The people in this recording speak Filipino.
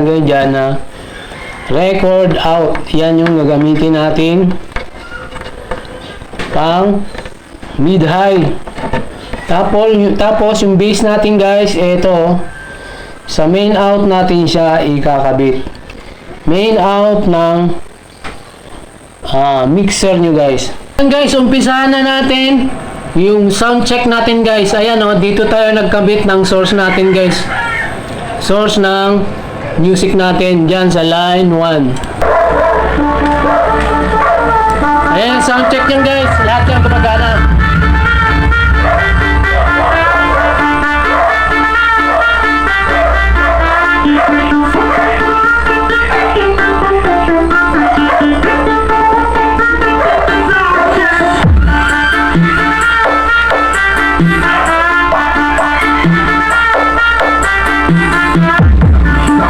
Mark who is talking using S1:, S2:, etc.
S1: nakalagay dyan na record out. Yan yung gagamitin natin pang mid-high. Tapos yung bass natin guys, ito sa main out natin siya ikakabit. Main out ng mixer nyo guys. Ayan guys, umpisahan na natin yung sound check natin guys. Ayan o, dito tayo nagkabit ng source natin guys. Source ng music natin dyan sa line 1. Ayan, sound check yan guys. Lahat yan gumagana.